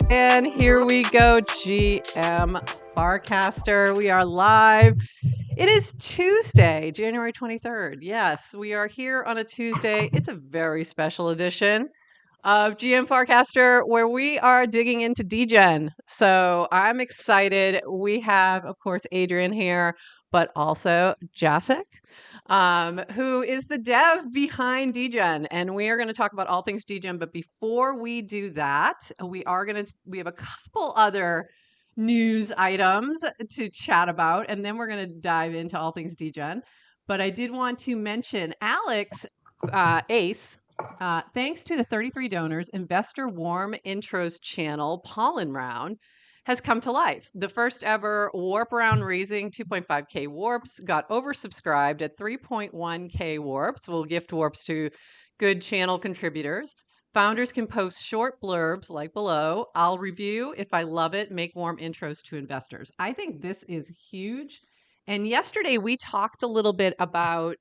And here we go, GM Farcaster. We are live. It is Tuesday, January 23rd. Yes, we are here on a Tuesday. It's a very special edition of GM Farcaster where we are digging into Degen. So I'm excited. We have, of course, Adrienne here, but also Jacek, who is the dev behind Degen. And we are going to talk about all things Degen. But before we do that, we have a couple other news items to chat about, and then we're going to dive into all things Degen. But I did want to mention Alex Ace. Thanks to the 33 donors, Investor Warm Intros channel Pollen Round has come to life. The first ever warp round raising 2.5K warps got oversubscribed at 3.1K warps. We'll gift warps to good channel contributors. Founders can post short blurbs like below. I'll review if I love it, make warm intros to investors. I think this is huge. And yesterday we talked a little bit about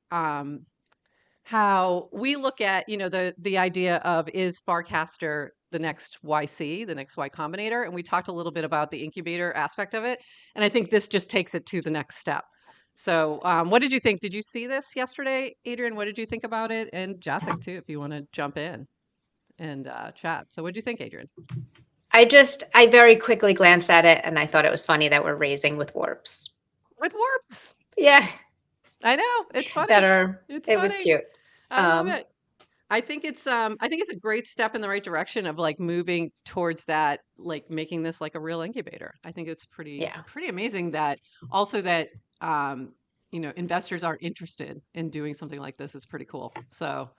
how we look at, the idea of, is Farcaster the next YC, the next Y Combinator? And we talked a little bit about the incubator aspect of it. And I think this just takes it to the next step. So what did you think? Did you see this yesterday, Adrienne? What did you think about it? And Jacek, too, if you want to jump in and chat. So what did you think, Adrienne? I very quickly glanced at it and I thought it was funny that we're raising with warps. With warps. Yeah. I know. It's funny. It was cute. I love it. I think it's a great step in the right direction of like moving towards that, like making this like a real incubator. I think it's pretty amazing that also that investors are interested in doing something like this is pretty cool. So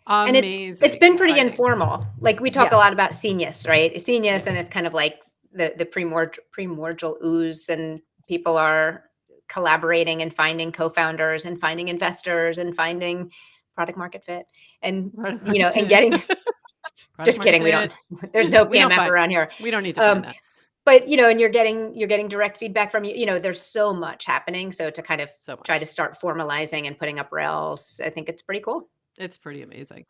amazing. And it's been pretty informal. Like we talk a lot about Scenius, right? Scenius, and it's kind of like the primordial ooze, and people are collaborating and finding co-founders and finding investors and finding product market fit, and and getting. Just kidding. There's no PMF around here. We don't need to find that. But and you're getting direct feedback from there's so much happening. So to kind of try to start formalizing and putting up rails, I think it's pretty cool. It's pretty amazing.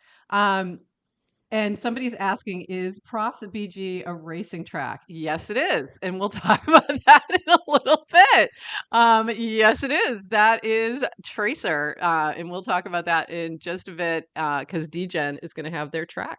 And somebody's asking, is Props at BG a racing track? Yes, it is. And we'll talk about that in a little bit. Yes, it is. That is Tracer. And we'll talk about that in just a bit because Degen is going to have their track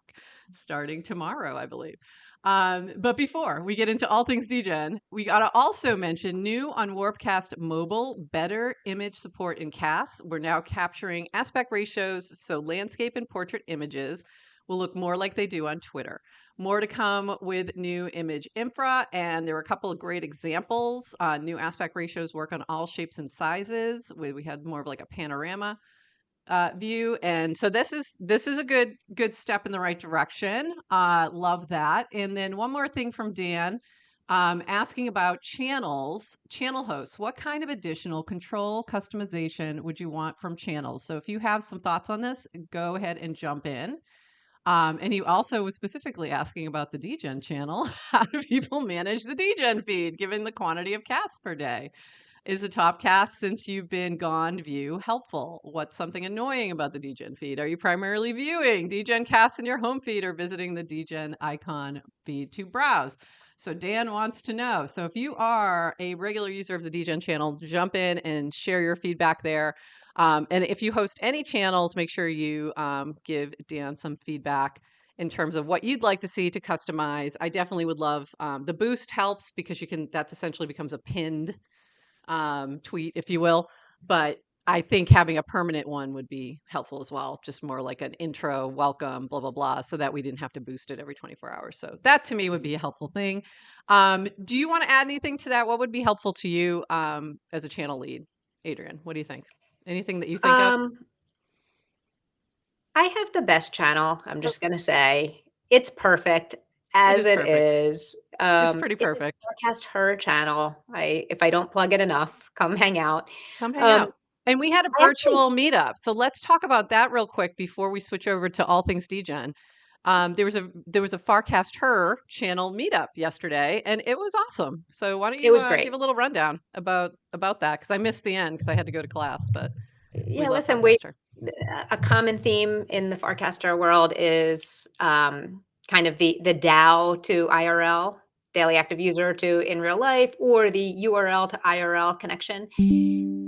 starting tomorrow, I believe. But before we get into all things Degen, we got to also mention new on Warpcast Mobile, better image support in CAS. We're now capturing aspect ratios, so landscape and portrait images will look more like they do on Twitter. More to come with new image infra, and there were a couple of great examples. New aspect ratios work on all shapes and sizes. We had more of like a panorama view, and so this is a good step in the right direction. Love that. And then one more thing from Dan, asking about channel hosts. What kind of additional control customization would you want from channels? So if you have some thoughts on this, go ahead and jump in. And he also was specifically asking about the Degen channel. How do people manage the Degen feed given the quantity of casts per day? Is a top cast since you've been gone view helpful? What's something annoying about the Degen feed? Are you primarily viewing Degen casts in your home feed or visiting the Degen icon feed to browse? So Dan wants to know. So if you are a regular user of the Degen channel, jump in and share your feedback there. And if you host any channels, make sure you give Dan some feedback in terms of what you'd like to see to customize. I definitely would love the boost helps because that's essentially becomes a pinned tweet, if you will. But I think having a permanent one would be helpful as well. Just more like an intro, welcome, blah, blah, blah, so that we didn't have to boost it every 24 hours. So that to me would be a helpful thing. Do you want to add anything to that? What would be helpful to you as a channel lead? Adrienne, what do you think? Anything that you think of? I have the best channel. I'm just going to say it's perfect as it is. It's pretty perfect. Forecast her channel. If I don't plug it enough, come hang out. Come hang out. And we had a virtual meetup. So let's talk about that real quick before we switch over to all things Degen. There was a Farcast Her channel meetup yesterday, and it was awesome. So why don't you give a little rundown about that? Because I missed the end because I had to go to class. But yeah, listen, a common theme in the Farcaster world is kind of the DAO to IRL, daily active user to in real life, or the URL to IRL connection.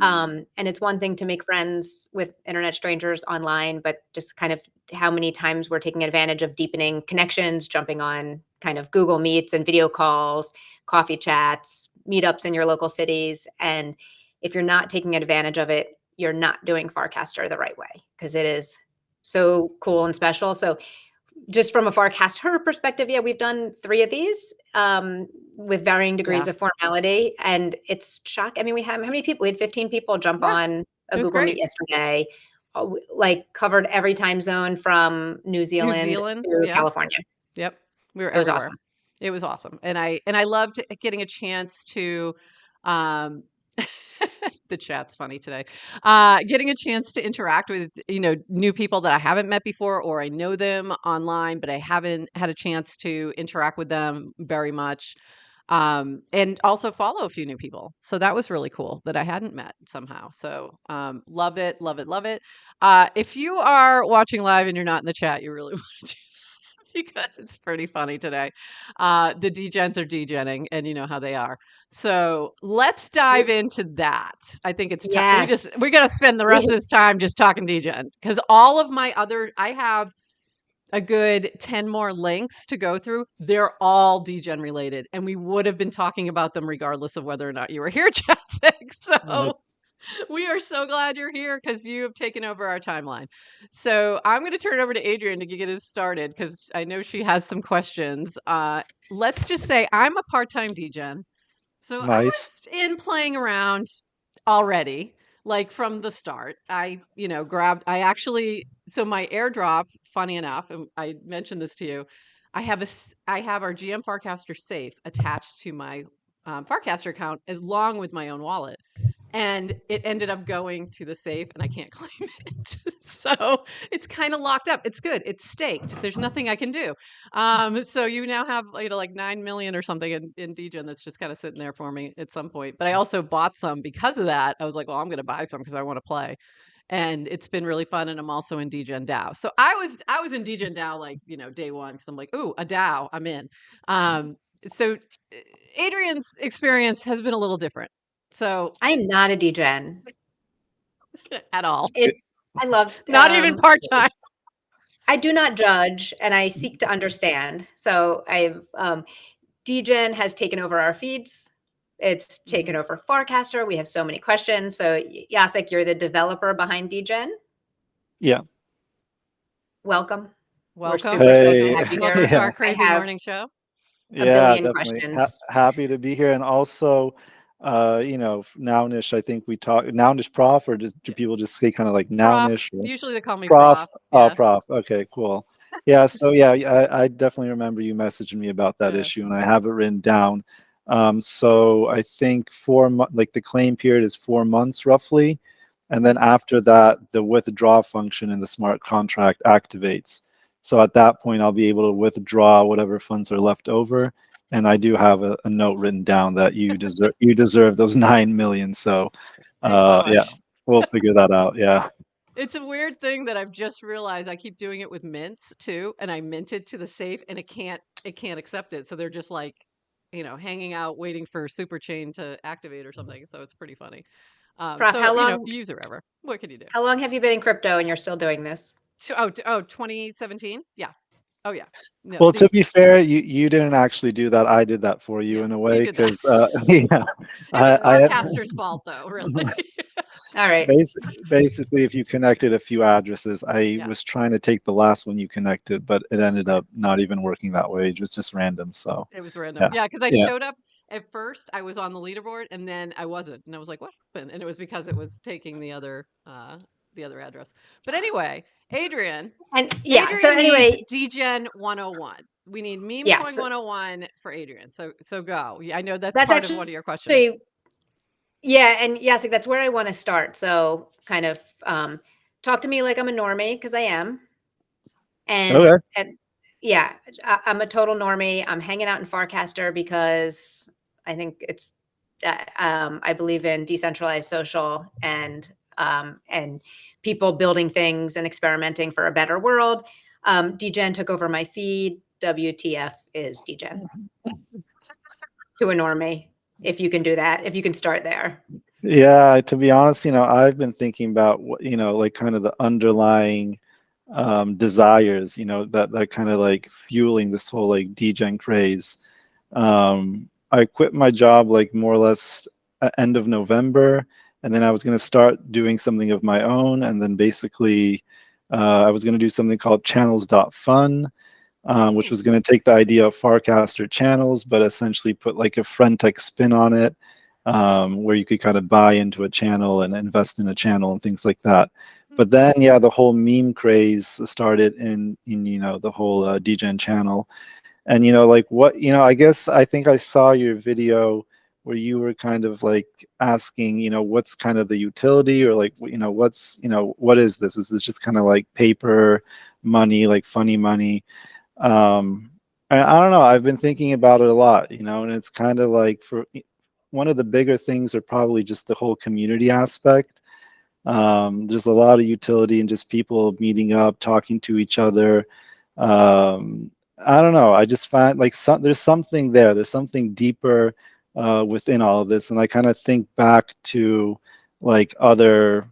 And it's one thing to make friends with internet strangers online, but just kind of how many times we're taking advantage of deepening connections, jumping on kind of Google Meets and video calls, coffee chats, meetups in your local cities. And if you're not taking advantage of it, you're not doing Farcaster the right way, because it is so cool and special. So just from a Farcaster perspective, yeah, we've done 3 of these with varying degrees of formality, and it's shocking. I mean, we have how many people? We had 15 people jump on a Google Meet yesterday, like covered every time zone from New Zealand to California. Yep, we were It was everywhere. awesome. It was awesome, and I loved getting a chance to. The chat's funny today. Getting a chance to interact with, new people that I haven't met before, or I know them online, but I haven't had a chance to interact with them very much. And also follow a few new people. So that was really cool that I hadn't met somehow. So love it, love it, love it. If you are watching live and you're not in the chat, you really want to do because it's pretty funny today. The degens are degenning, and you know how they are. So let's dive into that. I think it's time. We're gonna spend the rest of this time just talking degen, because all of my I have a good 10 more links to go through. They're all degen related, and we would have been talking about them regardless of whether or not you were here, Jacek. So we are so glad you're here, because you have taken over our timeline. So I'm going to turn it over to Adrienne to get us started, because I know she has some questions. Let's just say I'm a part-time degen. So I was in playing around already, like from the start. I actually, so my airdrop, funny enough, and I mentioned this to you, I have our GM Farcaster safe attached to my Farcaster account, along with my own wallet. And it ended up going to the safe, and I can't claim it. So it's kind of locked up. It's good. It's staked. There's nothing I can do. So you now have like 9 million or something in Degen that's just kind of sitting there for me at some point. But I also bought some because of that. I was like, well, I'm going to buy some because I want to play. And it's been really fun. And I'm also in Degen DAO. So I was in Degen DAO like, day one, because I'm like, ooh, a DAO, I'm in. So Adrienne's experience has been a little different. So I am not a degen at all. I love not even part-time. I do not judge, and I seek to understand. So Degen has taken over our feeds. It's taken over Farcaster. We have so many questions. So Jacek, you're the developer behind Degen. Yeah. Welcome. We're super excited to have you here. Our crazy morning show. Yeah, definitely. Happy to be here. And also, Nounish, I think we talk Nounish Prof, or do people just say kind of like Nounish? Usually they call me Prof. Oh, Prof. Okay, cool. Yeah, so yeah, I definitely remember you messaging me about that issue, and I have it written down. So I think the claim period is 4 months roughly, and then after that, the withdraw function in the smart contract activates. So at that point, I'll be able to withdraw whatever funds are left over. And I do have a note written down that you deserve those 9 million. So yeah, we'll figure that out. Yeah. It's a weird thing that I've just realized. I keep doing it with mints too, and I minted to the safe, and it can't accept it. So they're just like, hanging out waiting for super chain to activate or something. So it's pretty funny. Prof, so, how long? User ever. What can you do? How long have you been in crypto and you're still doing this? 2017. Yeah. Oh yeah. No, well, to be fair, you didn't actually do that. I did that for you in a way, because it was Farcaster's fault, though. Really. All right. Basically, if you connected a few addresses, I was trying to take the last one you connected, but it ended up not even working that way. It was just random. So it was random. Yeah, because I showed up. At first, I was on the leaderboard, and then I wasn't, and I was like, "What happened?" And it was because it was taking the other address. But anyway, Adrienne. So anyway, Degen 101. We need meme coin 101 for Adrienne. So go. I know that's part actually, of one of your questions. Yeah, and Jacek, that's where I want to start. So kind of talk to me like I'm a normie, because I am. And yeah, I'm a total normie. I'm hanging out in Farcaster because I think it's I believe in decentralized social and people building things and experimenting for a better world. Degen took over my feed WTF is Degen to a normie, if you can do that, if you can start there. Yeah, to be honest, I've been thinking about what, like kind of the underlying desires, that kind of like fueling this whole like Degen craze. I quit my job like more or less at end of November, and then I was going to start doing something of my own, and then basically I was going to do something called channels.fun, which was going to take the idea of Farcaster channels, but essentially put like a friend-tech spin on it, where you could kind of buy into a channel and invest in a channel and things like that. But then, yeah, the whole meme craze started in the whole Degen channel. And, like what, I think I saw your video where you were kind of like asking, what's kind of the utility, or like, what's, what is this? Is this just kind of like paper money, like funny money? I don't know. I've been thinking about it a lot, and it's kind of like, for one of the bigger things are probably just the whole community aspect. There's a lot of utility in just people meeting up, talking to each other. I don't know. I just find like there's something there. There's something deeper within all of this, and I kind of think back to like other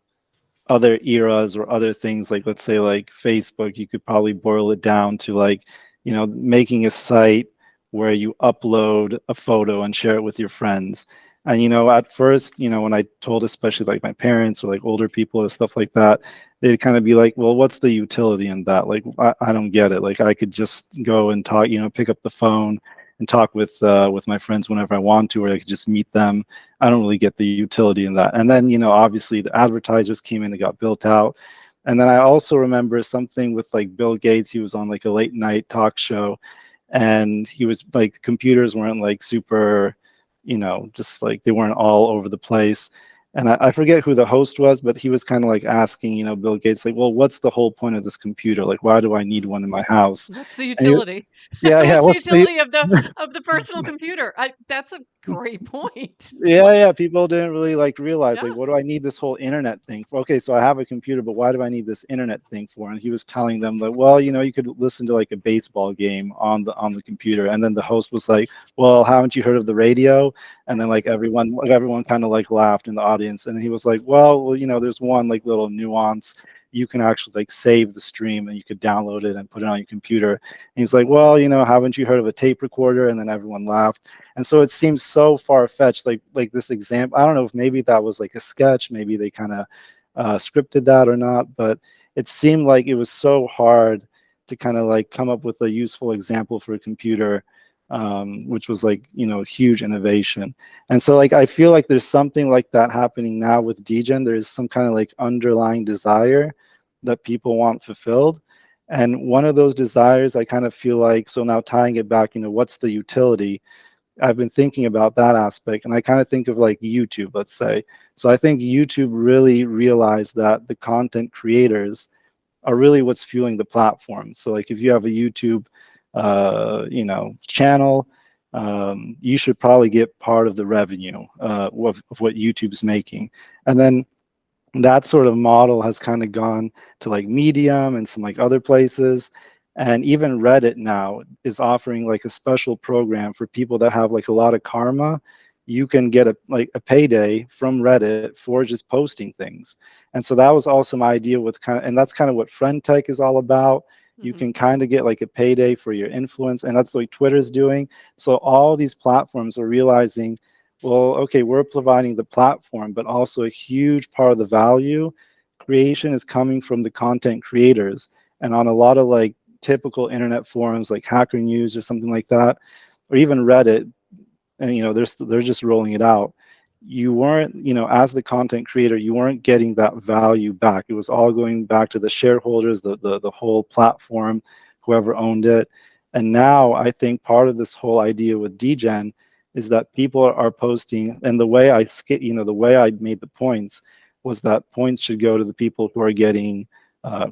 eras or other things, like let's say like Facebook. You could probably boil it down to like, making a site where you upload a photo and share it with your friends. And at first, when I told especially like my parents or like older people or stuff like that, they'd kind of be like, well, what's the utility in that? Like, I don't get it. Like, I could just go and talk, pick up the phone and talk with my friends whenever I want to, or I could just meet them. I don't really get the utility in that. And then, obviously the advertisers came in and got built out. And then I also remember something with like Bill Gates. He was on like a late night talk show, and he was like, computers weren't like super, just like they weren't all over the place. And I forget who the host was, but he was kind of like asking, Bill Gates, like, well, what's the whole point of this computer? Like, why do I need one in my house? What's the utility? Yeah, What's the utility of the personal computer? That's a great point. Yeah, people didn't really like realize, Yeah. like, what do I need this whole internet thing for? Okay, so I have a computer, but why do I need this internet thing for? And he was telling them that, well, you could listen to like a baseball game on the computer. And then the host was like, well, haven't you heard of the radio? And then like everyone kind of like laughed in the audience. And he was like, well, there's one like little nuance. You can actually like save the stream, and you could download it and put it on your computer. And he's like, well, haven't you heard of a tape recorder? And then everyone laughed. And so it seems so far-fetched, like this example. I don't know if maybe that was like a sketch, maybe they kind of scripted that or not, but it seemed like it was so hard to kind of like come up with a useful example for a computer, which was like, a huge innovation. And so like, I feel like there's something like that happening now with Degen. There is some kind of like underlying desire that people want fulfilled. And one of those desires, I kind of feel like, so now tying it back, what's the utility? I've been thinking about that aspect, and I kind of think of like YouTube, let's say. So I think YouTube really realized that the content creators are really what's fueling the platform. So like, if you have a YouTube, channel, you should probably get part of the revenue of what YouTube's making. And then that sort of model has kind of gone to like Medium and some like other places. And even Reddit now is offering like a special program for people that have like a lot of karma. You can get a payday from Reddit for just posting things. And so that was also my idea with and that's kind of what Friend Tech is all about. You can kind of get like a payday for your influence, and that's what Twitter's doing. So all these platforms are realizing, well, okay, we're providing the platform, but also a huge part of the value creation is coming from the content creators. And on a lot of like typical internet forums like Hacker News or something like that, or even Reddit, and they're just rolling it out. You weren't, as the content creator, you weren't getting that value back. It was all going back to the shareholders, the whole platform, whoever owned it. And now I think part of this whole idea with Degen is that people are posting, and the way the way I made the points was that points should go to the people who are getting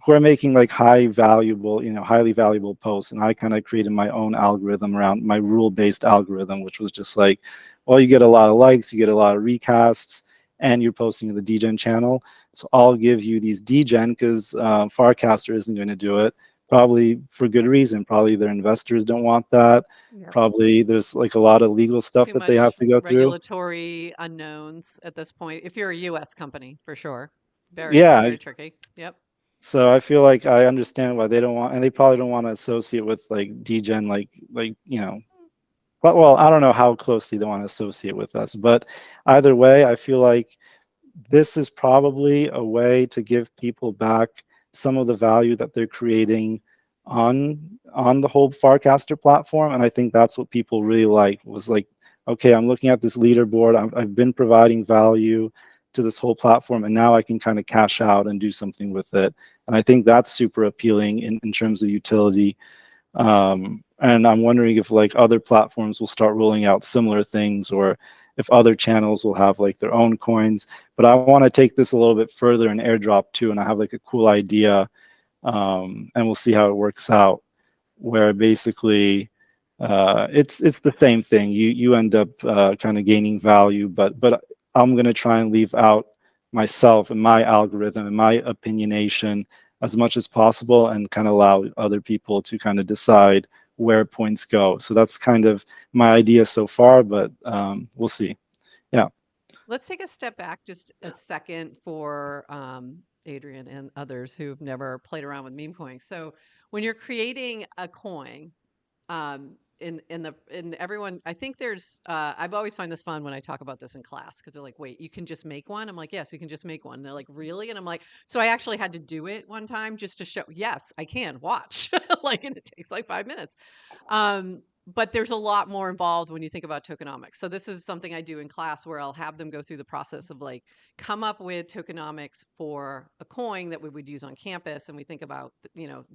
who are making like highly valuable posts. And I kind of created my own algorithm around my rule-based algorithm, which was just like, well, you get a lot of likes, you get a lot of recasts, and you're posting in the Degen channel. So I'll give you these Degen because Farcaster isn't going to do it. probably for good reason. Probably their investors don't want that. Yep. Probably there's like a lot of legal stuff Too that they have much to go through. regulatory unknowns at this point. If you're a U.S. company, for sure, very Yeah. very tricky. Yep. So I feel like I understand why they don't want, and they probably don't want to associate with like Degen, like But well, I don't know how closely they want to associate with us, but either way, I feel like this is probably a way to give people back some of the value that they're creating on the whole Farcaster platform. And I think that's what people really like, was like, okay, I'm looking at this leaderboard. I've been providing value to this whole platform, and now I can kind of cash out and do something with it. And I think that's super appealing in terms of utility. And I'm wondering if like other platforms will start rolling out similar things, or if other channels will have like their own coins. But I want to take this a little bit further in airdrop too, and I have like a cool idea, and we'll see how it works out, where basically it's the same thing. You end up kind of gaining value, but I'm going to try and leave out myself and my algorithm and my opinionation as much as possible, and kind of allow other people to kind of decide where points go. So that's kind of my idea so far, but we'll see. Yeah. Let's take a step back just a second for Adrienne and others who've never played around with meme coins. So when you're creating a coin, in everyone, I think there's I've always find this fun when I talk about this in class, because they're like, wait, you can just make one? I'm like, yes, we can just make one. And they're like, really? And I'm like, so I actually had to do it one time just to show, yes, I can, watch. Like, and it takes like 5 minutes. But there's a lot more involved when you think about tokenomics. So this is something I do in class, where I'll have them go through the process of like, come up with tokenomics for a coin that we would use on campus, and we think about,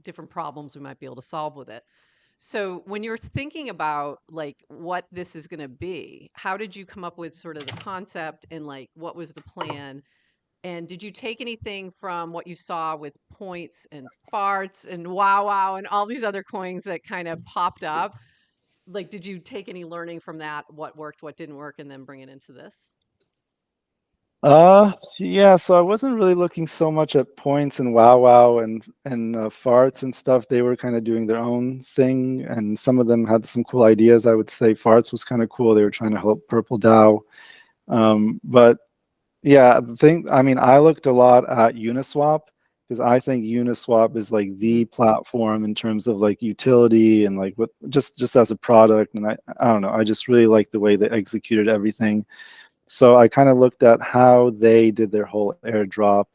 different problems we might be able to solve with it. So when you're thinking about like what this is going to be, how did you come up with sort of the concept, and like what was the plan? And did you take anything from what you saw with points and farts and wow and all these other coins that kind of popped up? Like, did you take any learning from that? What worked, what didn't work, and then bring it into this? Yeah, so I wasn't really looking so much at points and wow and farts and stuff. They were kind of doing their own thing, and some of them had some cool ideas. I would say farts was kind of cool. They were trying to help Purple DAO. But yeah, I mean, I looked a lot at Uniswap, because I think Uniswap is like the platform in terms of like utility and like what just as a product. And I don't know, I just really like the way they executed everything. So I kind of looked at how they did their whole airdrop,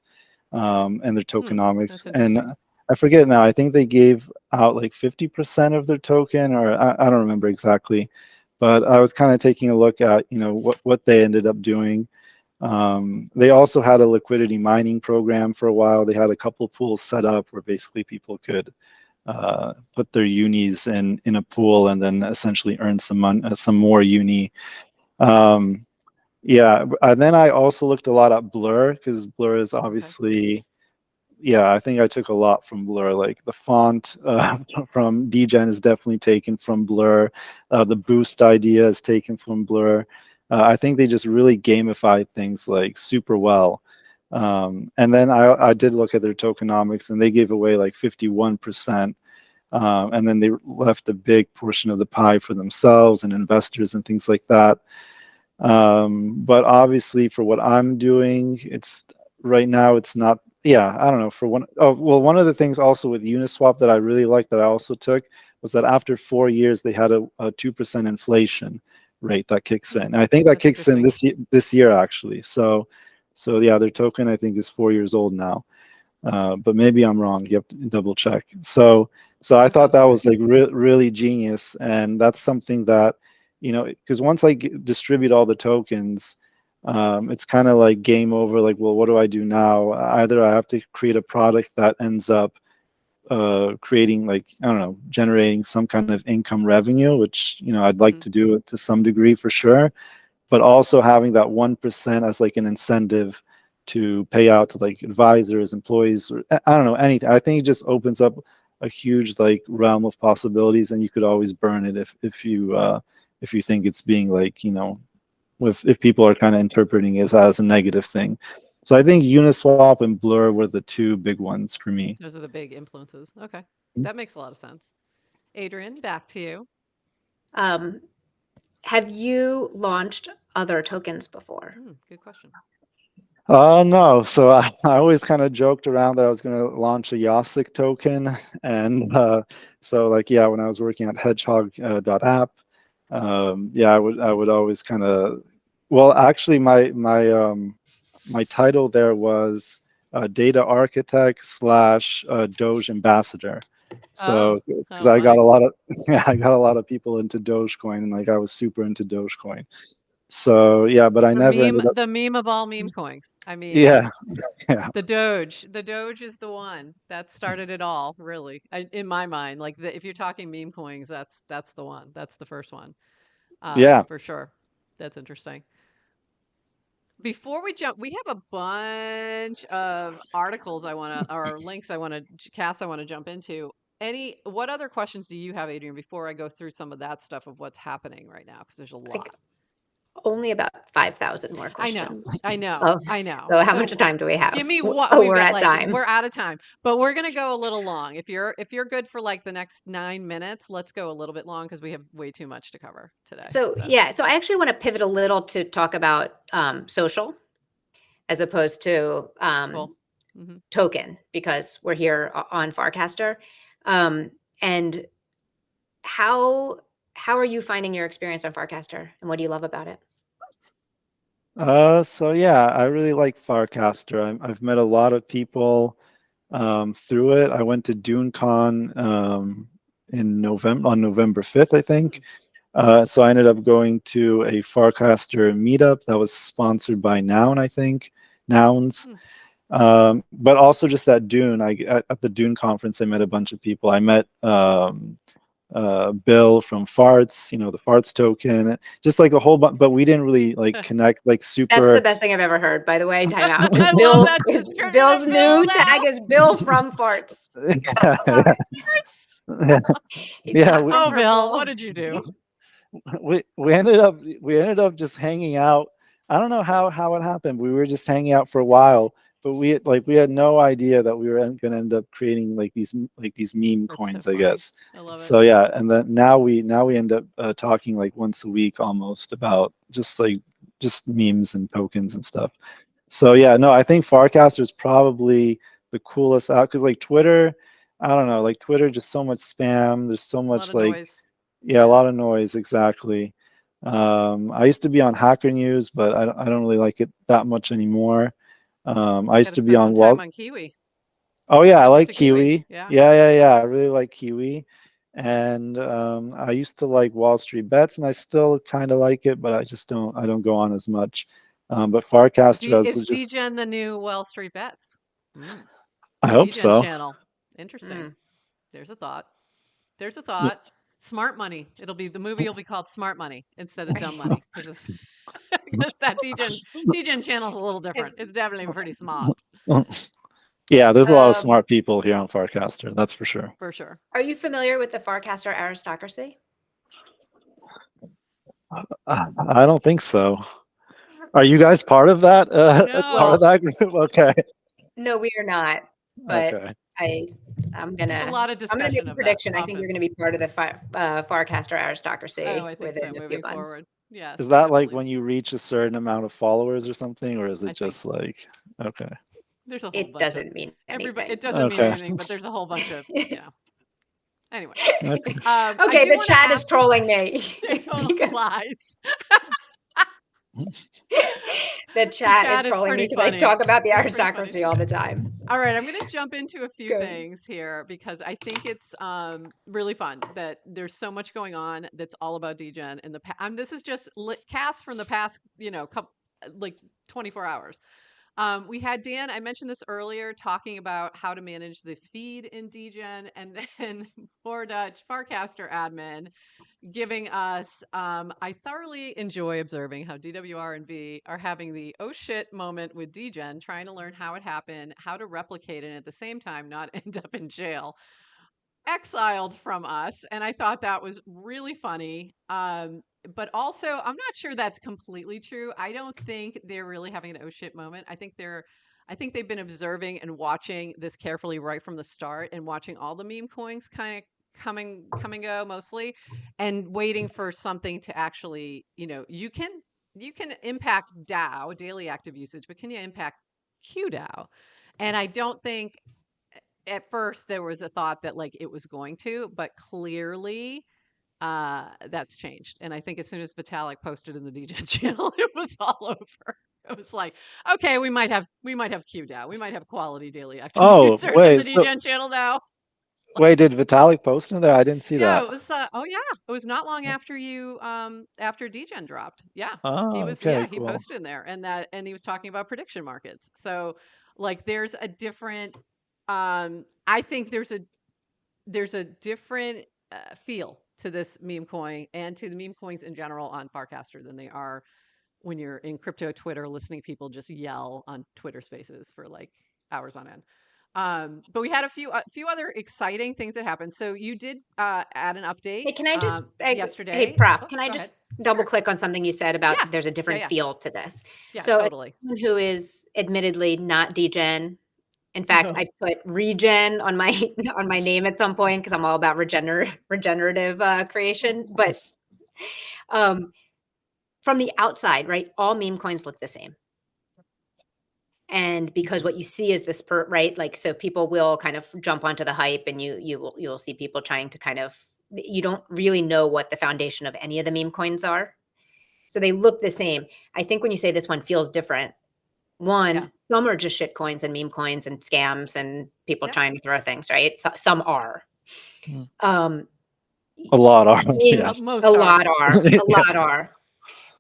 and their tokenomics. And I forget now, I think they gave out like 50% of their token, or I don't remember exactly. But I was kind of taking a look at, what they ended up doing. They also had a liquidity mining program for a while. They had a couple pools set up where basically people could put their unis in a pool, and then essentially earn some more uni. Yeah, and then I also looked a lot at Blur, because Blur is obviously, yeah, I think I took a lot from Blur. Like the font from Degen is definitely taken from Blur. The boost idea is taken from Blur. I think they just really gamified things like super well. And then I did look at their tokenomics, and they gave away like 51%. And then they left a big portion of the pie for themselves and investors and things like that. But obviously for what I'm doing, right now it's not, yeah, I don't know, one of the things also with Uniswap that I really liked, that I also took, was that after 4 years they had a 2% inflation rate that kicks in. And I think that kicks in this year actually. So yeah, their token I think is 4 years old now. But maybe I'm wrong. You have to double check. So I thought that was like really genius, and that's something that, because once I distribute all the tokens, it's kind of like game over. Like, well, what do I do now? Either I have to create a product that ends up creating, like, I don't know, generating some kind of income revenue, which, I'd like to do it to some degree for sure, but also having that 1% as like an incentive to pay out to like advisors, employees, or I don't know, anything. I think it just opens up a huge like realm of possibilities, and you could always burn it if you think it's being like, if people are kind of interpreting it as a negative thing. So I think Uniswap and Blur were the two big ones for me. Those are the big influences. Okay. That makes a lot of sense. Adrienne, back to you. Have you launched other tokens before? Good question. No. So I always kind of joked around that I was going to launch a Jacek token. And so when I was working at hedgehog.app, I would always kind of, well, actually my title there was data architect / Doge ambassador. So because I got a lot of I got a lot of people into Dogecoin, and I was super into Dogecoin. So but I never ended up. The meme of all meme coins. I mean, Yeah. the Doge is the one that started it all, really, in my mind. Like if you're talking meme coins, that's the one. That's the first one. For sure. That's interesting. Before we jump, we have a bunch of articles or links I want to jump into. What other questions do you have, Adrienne, before I go through some of that stuff of what's happening right now? Because there's a lot. Only about 5,000 more questions. I know. So how much time do we have? Give me what we're at time. We're out of time, but we're gonna go a little long. If you're good for the next 9 minutes, let's go a little bit long because we have way too much to cover today. So I actually want to pivot a little to talk about social as opposed to Cool. token, because we're here on Farcaster. And how are you finding your experience on Farcaster, and what do you love about it? I really like Farcaster. I've met a lot of people through it. I went to DuneCon on November 5th, I think. So I ended up going to a Farcaster meetup that was sponsored by Noun, I think. Nouns. But also just at Dune, at the Dune conference, I met a bunch of people. I met Bill from Farts, the Farts token, just a whole bunch, but we didn't really connect super. That's the best thing I've ever heard, by the way. Time out. I love that. Bill's new tag is Bill from Farts. Bill, what did you do? We ended up just hanging out. I don't know how it happened. We were just hanging out for a while, but we had no idea that we were going to end up creating these meme coins, I guess. I love it. So and then now we end up talking once a week almost about just memes and tokens and stuff. So no, I think Farcaster is probably the coolest out, because Twitter, I don't know, Twitter, just so much spam. There's so much noise. A lot of noise, exactly. I used to be on Hacker News, but I don't really like it that much anymore. I used to be on Kiwi. Oh yeah, I like Kiwi. Yeah. I really like Kiwi. And I used to like Wall Street Bets, and I still kind of like it, but I don't go on as much. But Farcaster is Degen the new Wall Street Bets? I hope Degen so. Channel. Interesting. There's a thought. Yeah. Smart Money. The movie will be called Smart Money instead of Dumb Money, because that Degen channel is a little different. It's definitely pretty smart. Yeah, there's a lot of smart people here on Farcaster. That's for sure. For sure. Are you familiar with the Farcaster aristocracy? I don't think so. Are you guys part of that? No. Part of that group? Okay. No, we are not. But okay. I'm gonna. There's a lot of discussion. I'm gonna make a prediction. I think you're gonna be part of the Farcaster aristocracy. Oh, I think so. Moving forward. Yeah. Is that when you reach a certain amount of followers or something, or is it just okay? There's a whole bunch. It doesn't mean anything. It doesn't mean anything, but there's a whole bunch of Anyway. Okay, the chat is trolling me. Total lies. The chat is trolling me because I talk about the aristocracy all the time. All right, I'm going to jump into a few things here because I think it's really fun that there's so much going on that's all about Degen in the past. This is just cast from the past, 24 hours. We had Dan, I mentioned this earlier, talking about how to manage the feed in Degen, and then poor Dutch Farcaster admin giving us, I thoroughly enjoy observing how DWR and V are having the oh shit moment with Degen, trying to learn how it happened, how to replicate it, and at the same time not end up in jail, exiled from us. And I thought that was really funny. But also, I'm not sure that's completely true. I don't think they're really having an oh shit moment. I think I think they've been observing and watching this carefully right from the start, and watching all the meme coins kind of come and go mostly, and waiting for something to actually, you can impact DAO, daily active usage, but can you impact QDAO? And I don't think at first there was a thought that like it was going to, but clearly that's changed. And I think as soon as Vitalik posted in the Degen channel, it was all over. It was like, okay, we might have QDAO. We might have quality daily active users in the Degen channel now. Wait, did Vitalik post in there? I didn't see Yeah, that. it was. It was not long after you, after Degen dropped. Yeah, he Oh, was. okay, Yeah, he cool. posted in there, and he was talking about prediction markets. So, like, there's a different. I think there's a different feel to this meme coin and to the meme coins in general on Farcaster than they are when you're in crypto Twitter listening to people just yell on Twitter Spaces for like hours on end. But we had a few other exciting things that happened. So you did add an update. Hey, can I just yesterday? Hey, Prof, Oh, can I go just ahead. double Sure. click on something you said about Yeah. there's a different Yeah. feel to this? Yeah, So totally. someone who is admittedly not Degen. In fact, No. I put regen on my name at some point because I'm all about regenerative creation. But from the outside, right, all meme coins look the same. And because what you see is this right, like, so people will kind of jump onto the hype, and you will see people trying to kind of, you don't really know what the foundation of any of the meme coins are. So they look the same. I think when you say this one feels different, some are just shit coins and meme coins and scams and people trying to throw things, right? So, some are. A lot are. Most a lot are. A Yeah. lot are.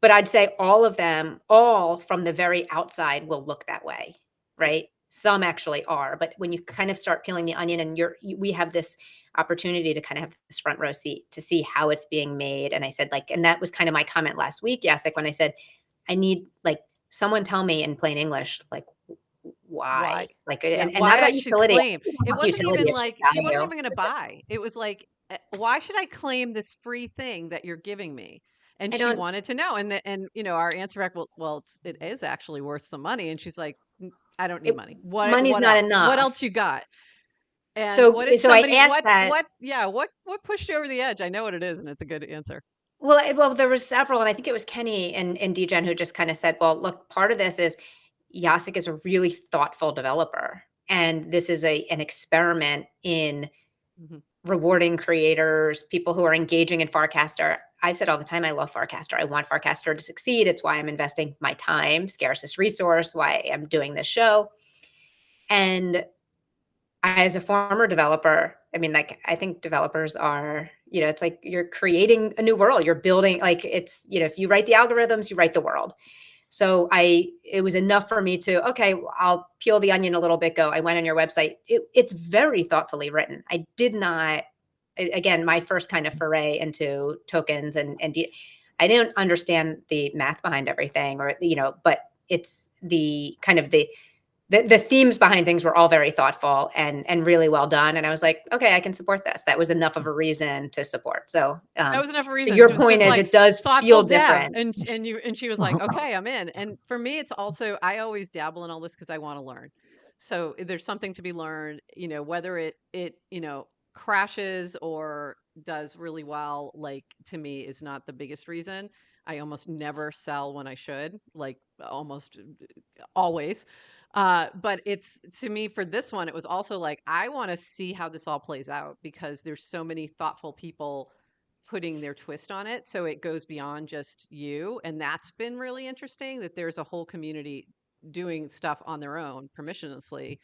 But I'd say all of them, all from the very outside, will look that way, right? Some actually are, but when you kind of start peeling the onion, and we have this opportunity to kind of have this front row seat to see how it's being made. And I said, like, and that was kind of my comment last week, Jacek, when I said, I need, like, someone tell me in plain English, like, why? Like, and why not about I should utility. claim. It wasn't Utility, even it's like she wasn't even going to buy. It was like, why should I claim this free thing that you're giving me? And she wanted to know. And our answer back, well, it is actually worth some money. And she's like, I don't need money. Money's what not else? enough. What else you got? And so, what did so somebody? I asked that. What pushed you over the edge? I know what it is, and it's a good answer. Well, there was several, and I think it was Kenny and Degen who just kind of said, well, look, part of this is Jacek is a really thoughtful developer, and this is an experiment in rewarding creators, people who are engaging in Farcaster. I've said all the time, I love Farcaster. I want Farcaster to succeed. It's why I'm investing my time, scarcest resource, why I'm doing this show. And as a former developer, I mean, like, I think developers are, it's like you're creating a new world. You're building, like, it's, if you write the algorithms, you write the world. So it was enough for me to, okay, I'll peel the onion a little bit, I went on your website. It's very thoughtfully written. I did not, again, my first kind of foray into tokens and I didn't understand the math behind everything, or, but it's the kind of the themes behind things were all very thoughtful and really well done. And I was like, okay, I can support this. That was enough of a reason to support. So that was enough of a reason. Your point is, like, it does feel different. And she was like, okay, I'm in. And for me, it's also, I always dabble in all this because I want to learn. So there's something to be learned, whether it crashes or does really well, like, to me is not the biggest reason. I almost never sell when I should, like almost always. But it's, to me, for this one, it was also like, I want to see how this all plays out because there's so many thoughtful people putting their twist on it. So it goes beyond just you. And that's been really interesting, that there's a whole community doing stuff on their own permissionlessly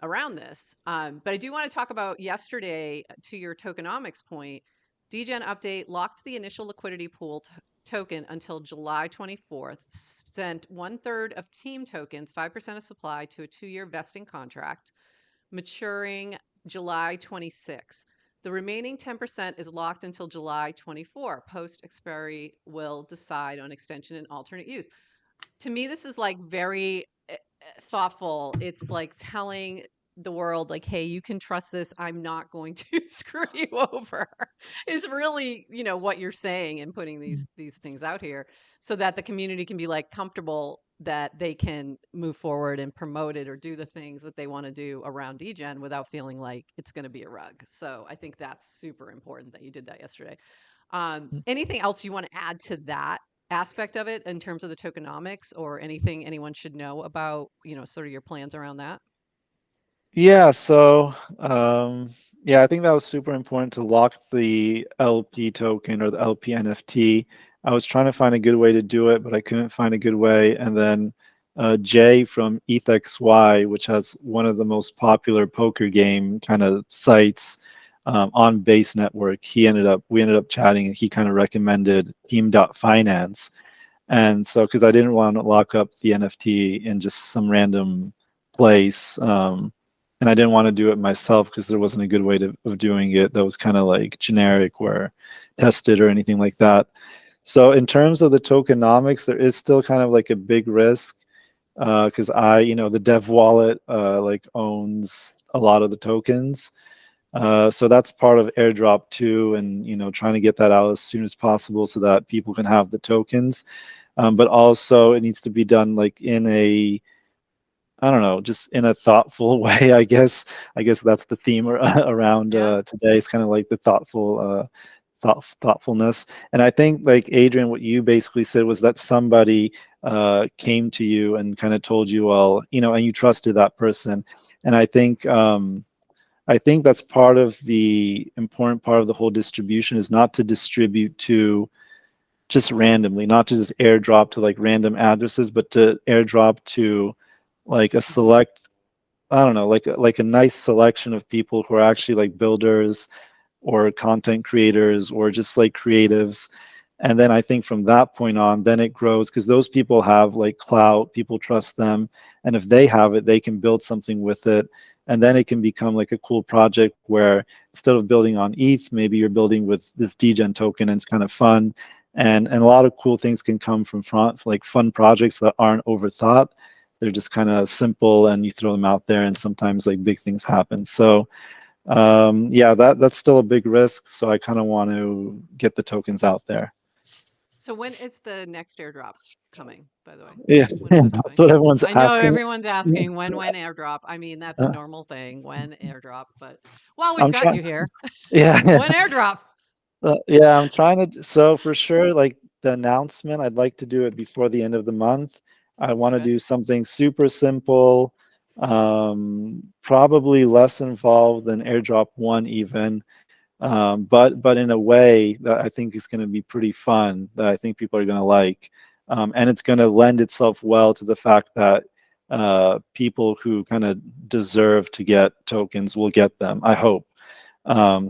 around this. But I do want to talk about yesterday, to your tokenomics point. Degen update locked the initial liquidity pool token until July 24th, sent 1/3 of team tokens, 5% of supply, to a 2-year vesting contract, maturing July 26th. The remaining 10% is locked until July 24. Post expiry will decide on extension and alternate use. To me, this is like very thoughtful. It's like telling the world, like, hey, you can trust this. I'm not going to screw you over. Is really, what you're saying and putting these things out here so that the community can be like comfortable that they can move forward and promote it or do the things that they want to do around Degen without feeling like it's going to be a rug. So I think that's super important that you did that yesterday. Anything else you want to add to that aspect of it in terms of the tokenomics, or anything anyone should know about, sort of your plans around that? Yeah, so yeah, I think that was super important to lock the LP token or the LP NFT. I was trying to find a good way to do it, but I couldn't find a good way. And then Jay from ETHXY, which has one of the most popular poker game kind of sites on Base Network, we ended up chatting, and he kind of recommended team.finance. And so, because I didn't want to lock up the NFT in just some random place, and I didn't want to do it myself because there wasn't a good way of doing it that was kind of like generic or tested or anything like that. So in terms of the tokenomics, there is still kind of like a big risk because the dev wallet like owns a lot of the tokens. So that's part of airdrop too, and trying to get that out as soon as possible so that people can have the tokens. But also it needs to be done like in a, I don't know, just in a thoughtful way, I guess. I guess that's the theme around today. It's kind of like the thoughtfulness. And I think, like Adrienne, what you basically said was that somebody came to you and kind of told you, well, and you trusted that person. And I think that's part of the important part of the whole distribution, is not to distribute to just randomly, not to just airdrop to like random addresses, but to airdrop to like a select, I don't know, like a nice selection of people who are actually like builders or content creators or just like creatives. And then I think from that point on, then it grows because those people have like clout, people trust them. And if they have it, they can build something with it. And then it can become like a cool project where instead of building on ETH, maybe you're building with this Degen token, and it's kind of fun. And a lot of cool things can come from like fun projects that aren't overthought. They're just kind of simple, and you throw them out there, and sometimes like big things happen. So yeah, that's still a big risk. So I kind of want to get the tokens out there. So when is the next airdrop coming, by the way? Yeah, When is that that's happening? what everyone's I know asking. everyone's asking when airdrop. I mean, that's a normal thing, when airdrop, but while we've I'm got trying. you here, Yeah, when airdrop? yeah, I'm trying to. So for sure, like the announcement, I'd like to do it before the end of the month. I want to Okay. do something super simple, probably less involved than airdrop one even. But in a way that I think is going to be pretty fun, that I think people are going to like, and it's going to lend itself well to the fact that people who kind of deserve to get tokens will get them, I hope.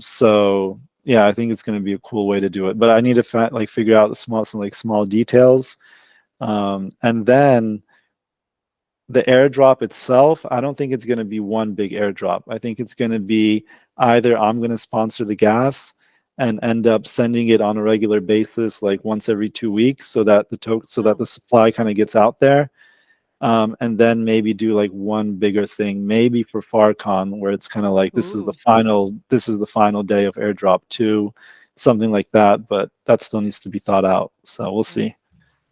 So yeah, I think it's going to be a cool way to do it, but I need to figure out some small details, and then the airdrop itself, I don't think it's going to be one big airdrop. I think it's going to be either I'm going to sponsor the gas and end up sending it on a regular basis, like once every 2 weeks, so that the supply kind of gets out there, and then maybe do like one bigger thing, maybe for FarCon, where it's kind of like this is the final day of airdrop 2, something like that. But that still needs to be thought out. So we'll see.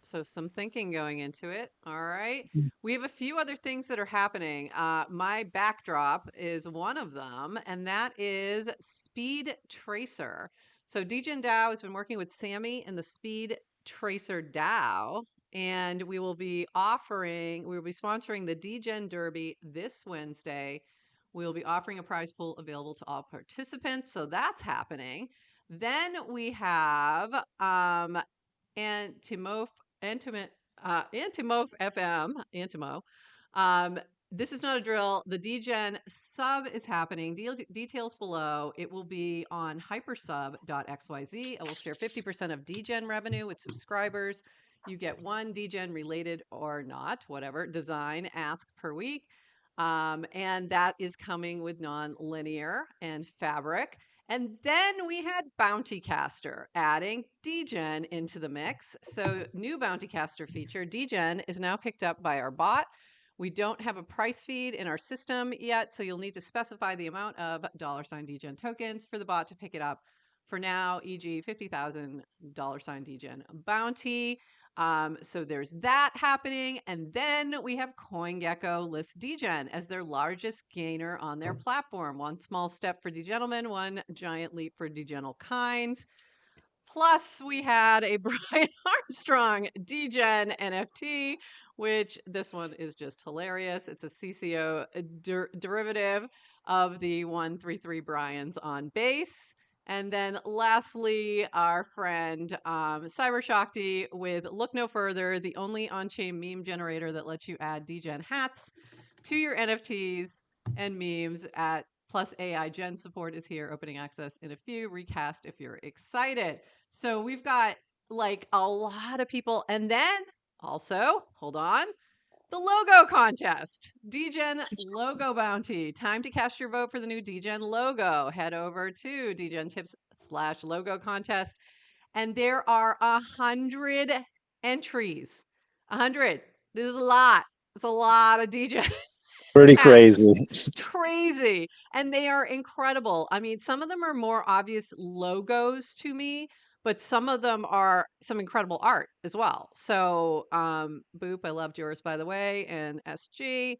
So some thinking going into it. All right. We have a few other things that are happening. My backdrop is one of them, and that is Speed Tracer. So Degen DAO has been working with Sammy and the Speed Tracer DAO, and we will be sponsoring the Degen Derby this Wednesday. We will be offering a prize pool available to all participants. So that's happening. Then we have Antimorph FM, Antimo. This is not a drill. The Degen sub is happening. Details below. It will be on hypersub.xyz. I will share 50% of Degen revenue with subscribers. You get one Degen related or not, whatever, design ask per week. And that is coming with non-linear and fabric. And then we had bountycaster, adding Degen into the mix. So new bountycaster feature, Degen, is now picked up by our bot. We don't have a price feed in our system yet, so you'll need to specify the amount of $Degen tokens for the bot to pick it up. For now, e.g., $50,000 Degen bounty. So there's that happening. And then we have Coingecko lists Degen as their largest gainer on their platform. One small step for Degentlemen, one giant leap for Degentle kind. Plus, we had a Brian Armstrong Degen NFT, which this one is just hilarious. It's a CCO derivative of the 133 Brian's on base. And then lastly, our friend Cyber Shakti with Look No Further, the only on-chain meme generator that lets you add Degen hats to your NFTs and memes at plus AI Gen support is here, opening access in a few, recast if you're excited. So we've got like a lot of people. And then also, hold on, the logo contest, Degen logo bounty. Time to cast your vote for the new Degen logo. Head over to DegenTips/logo contest. And there are 100 entries. 100. This is a lot. It's a lot of Degen. Pretty crazy. Crazy. And they are incredible. I mean, some of them are more obvious logos to me, but some of them are some incredible art as well. So, Boop, I loved yours, by the way, and SG.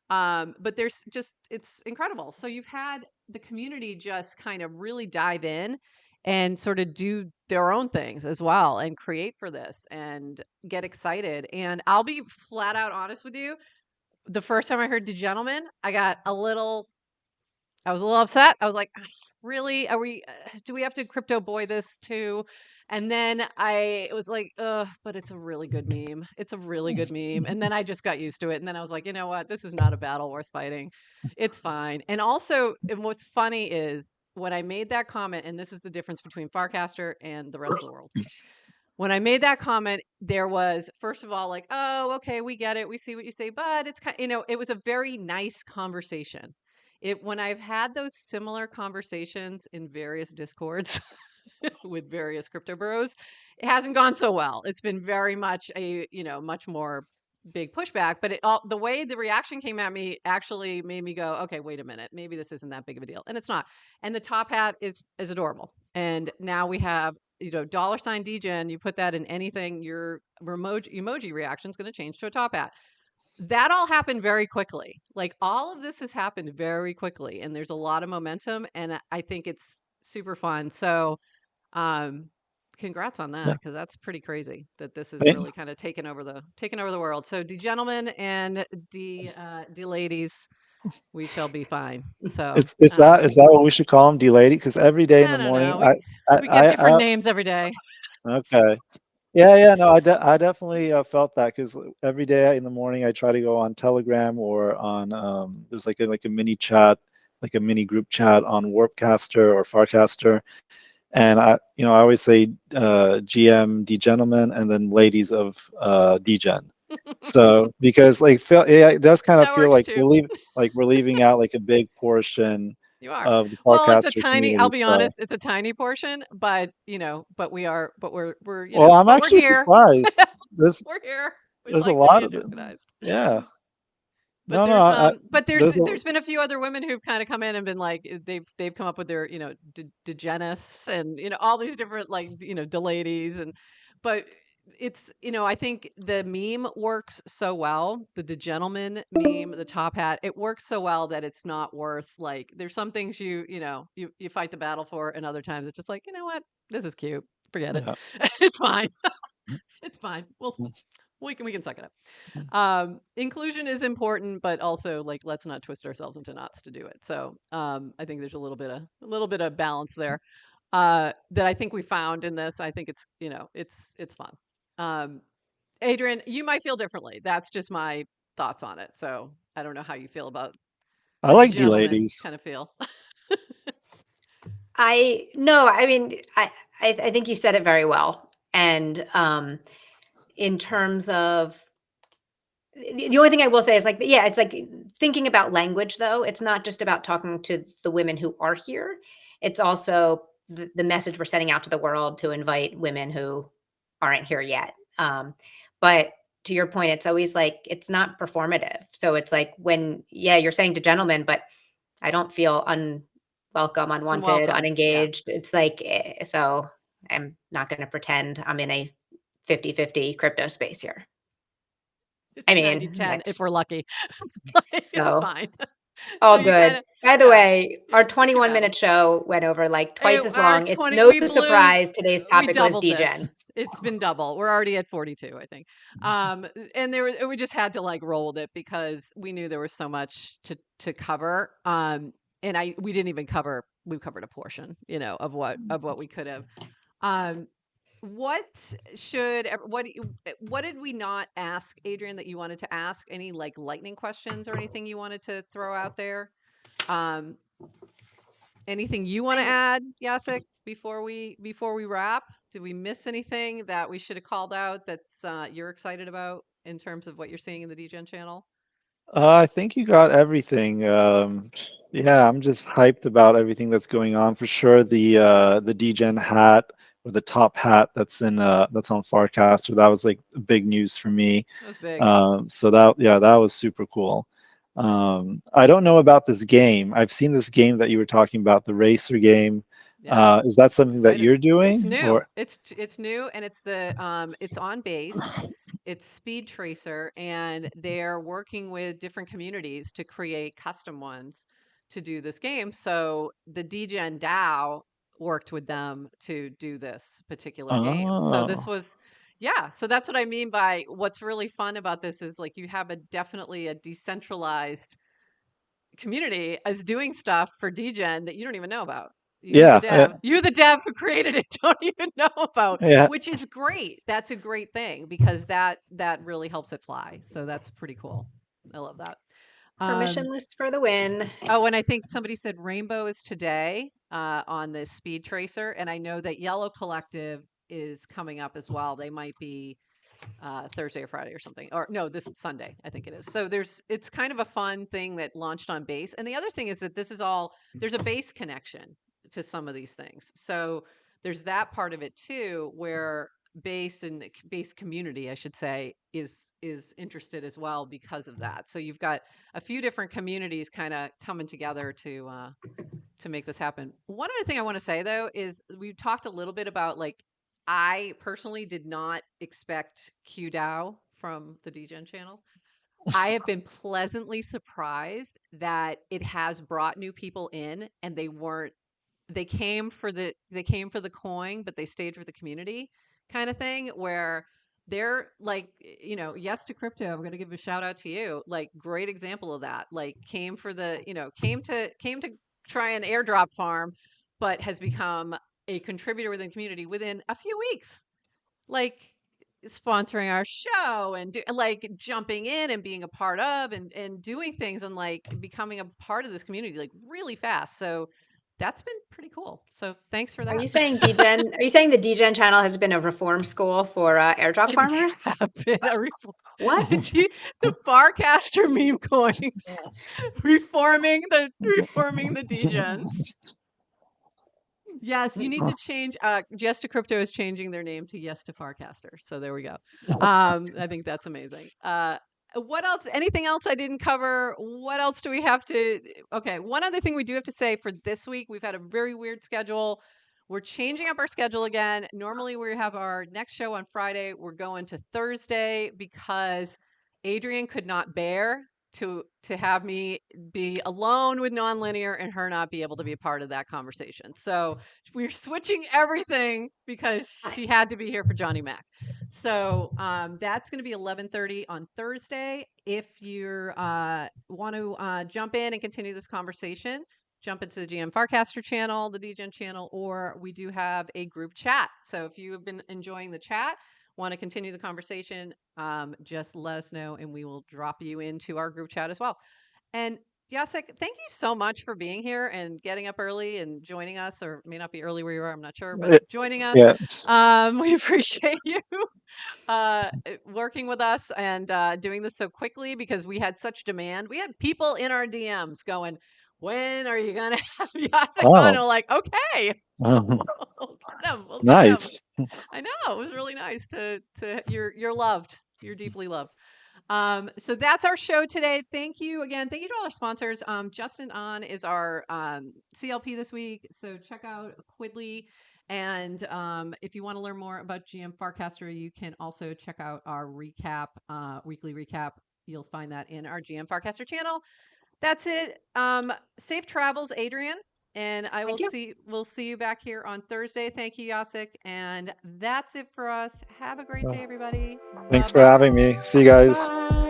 But there's just, it's incredible. So you've had the community just kind of really dive in and sort of do their own things as well and create for this and get excited. And I'll be flat out honest with you. The first time I heard the gentleman, I was a little upset. I was like, really? Do we have to crypto boy this too? And then I was like, but it's a really good meme. It's a really good meme. And then I just got used to it. And then I was like, you know what? This is not a battle worth fighting. It's fine. And also, and what's funny is when I made that comment, and this is the difference between Farcaster and the rest of the world. When I made that comment, there was, first of all, like, oh, okay, we get it. We see what you say, but it's kind of, it was a very nice conversation. When I've had those similar conversations in various discords with various crypto bros, it hasn't gone so well. It's been very much much more big pushback, but the way the reaction came at me actually made me go, okay, wait a minute, maybe this isn't that big of a deal. And it's not. And the top hat is adorable. And now we have, $ Degen, you put that in anything, your emoji reaction is going to change to a top hat. That all happened very quickly. Like all of this has happened very quickly, and there's a lot of momentum, and I think it's super fun. So, congrats on that, because that's pretty crazy that this is really kind of taken over the world. So, gentlemen and ladies, we shall be fine. So is that what we should call them, lady? Because every day in the morning, we get different names every day. Okay. Yeah, no, I definitely felt that, because every day in the morning I try to go on Telegram or on there's like a mini chat, like a mini group chat on Warpcaster or Farcaster, and I always say GM Degentlemen and then ladies of Degen. So because it does kind of feel like we're leaving out like a big portion. You are. Of the well, it's a Farcaster tiny. community, I'll be honest. It's a tiny portion, but we're. Well, I'm actually surprised. We're here. There's a lot of it. Yeah. But there's been a few other women who've kind of come in and been like, they've come up with their Degenis and all these different deladies, and but it's I think the meme works so well, the gentleman meme, the top hat, it works so well that it's not worth, like, there's some things you fight the battle for, and other times it's just like, you know what, this is cute, forget it. It's fine. It's fine. We can suck it up. Inclusion is important, but also, like, let's not twist ourselves into knots to do it. So I think there's a little bit of balance there that I think we found in this. I think it's it's fun. Adrienne, you might feel differently. That's just my thoughts on it. So I don't know how you feel about. I like the ladies kind of feel. I mean, I think you said it very well. And in terms of the only thing I will say is, like, yeah, it's like thinking about language, though. It's not just about talking to the women who are here. It's also the message we're sending out to the world to invite women who aren't here yet. But to your point, it's always like, it's not performative. So it's like when, you're saying to gentlemen, but I don't feel unwelcome, unwanted, unengaged. Yeah. It's like, so I'm not going to pretend I'm in a 50-50 crypto space here. It's I mean, 90-10 if we're lucky. It's so fine. all So you good. kinda, By the yeah, way, our look at 21-minute us. show went over like twice as Our long. It's 20, no we blew, surprise today's we topic was doubled Degen. this. It's been double. We're already at 42, I think. And we just had to like roll with it because we knew there was so much to cover. And we didn't even cover, we covered a portion, of what we could have. What did we not ask, Adrienne, that you wanted to ask? Any like lightning questions or anything you wanted to throw out there? Anything you want to add, Jacek, before we wrap? Did we miss anything that we should have called out that's you're excited about in terms of what you're seeing in the Degen channel? I think you got everything. Yeah, I'm just hyped about everything that's going on for sure. The Degen hat or the top hat that's on Farcaster, that was like big news for me. That was big. So that was super cool. I don't know about this game. I've seen this game that you were talking about, the racer game. Yeah. Is that something that you're doing? It's new. Or It's new, and it's on base. It's Speed Tracer, and they're working with different communities to create custom ones to do this game. So the Degen DAO worked with them to do this particular game. So this was, yeah. So that's what I mean by what's really fun about this is like you have definitely a decentralized community is doing stuff for Degen that you don't even know about. You, the dev who created it, don't even know about, which is great. That's a great thing because that really helps it fly. So that's pretty cool. I love that. Permissionless for the win. Oh, and I think somebody said Rainbow is today on the Speed Tracer, and I know that Yellow Collective is coming up as well. They might be Thursday or Friday or something, or no, this is Sunday, I think it is. So it's kind of a fun thing that launched on base. And the other thing is that there's a base connection to some of these things. So there's that part of it too, where base and the base community, I should say, is interested as well because of that. So you've got a few different communities kind of coming together to make this happen. One other thing I want to say though is we've talked a little bit about like I personally did not expect Q-DAO from the Degen channel. I have been pleasantly surprised that it has brought new people in, and they came for the coin, but they stayed for the community kind of thing where they're like, yes to crypto. I'm going to give a shout out to you. Like great example of that. Like came for the, came to try an airdrop farm, but has become a contributor within the community within a few weeks, like sponsoring our show and like jumping in and being a part of and doing things and like becoming a part of this community like really fast. So that's been pretty cool. So thanks for that. Are you saying Degen? Are you saying the Degen channel has been a reform school for airdrop farmers? What? The Farcaster meme coins reforming the Degens. Yes, you need to change. Yes to Crypto is changing their name to Yes to Farcaster. So there we go. I think that's amazing. What else? Anything else I didn't cover? What else do we have to? Okay, one other thing we do have to say for this week, we've had a very weird schedule. We're changing up our schedule again. Normally we have our next show on Friday. We're going to Thursday because Adrienne could not bear to have me be alone with nonlinear and her not be able to be a part of that conversation. So we're switching everything because she had to be here for Johnny Mac. So that's going to be 11:30 on Thursday. If you want to jump in and continue this conversation, jump into the GM Farcaster channel, the Degen channel, or we do have a group chat. So if you have been enjoying the chat, want to continue the conversation, just let us know and we will drop you into our group chat as well. And Jacek, thank you so much for being here and getting up early and joining us, or may not be early where you are, I'm not sure, but joining us. Yeah. We appreciate you working with us and doing this so quickly because we had such demand. We had people in our DMs going, when are you going to have Jacek on? I'm like, okay. We'll get him. Nice. I know. It was really nice you're loved. You're deeply loved. So that's our show today. Thank you again. Thank you to all our sponsors. Justin.ahn is our CLP this week. So check out Quid.li And if you want to learn more about GM Farcaster, you can also check out our recap, weekly recap. You'll find that in our GM Farcaster channel. That's it. Safe travels, Adrienne. And we'll see you back here on Thursday. Thank you, Jacek. And that's it for us. Have a great day, everybody. Thanks for having me. See you guys. Bye.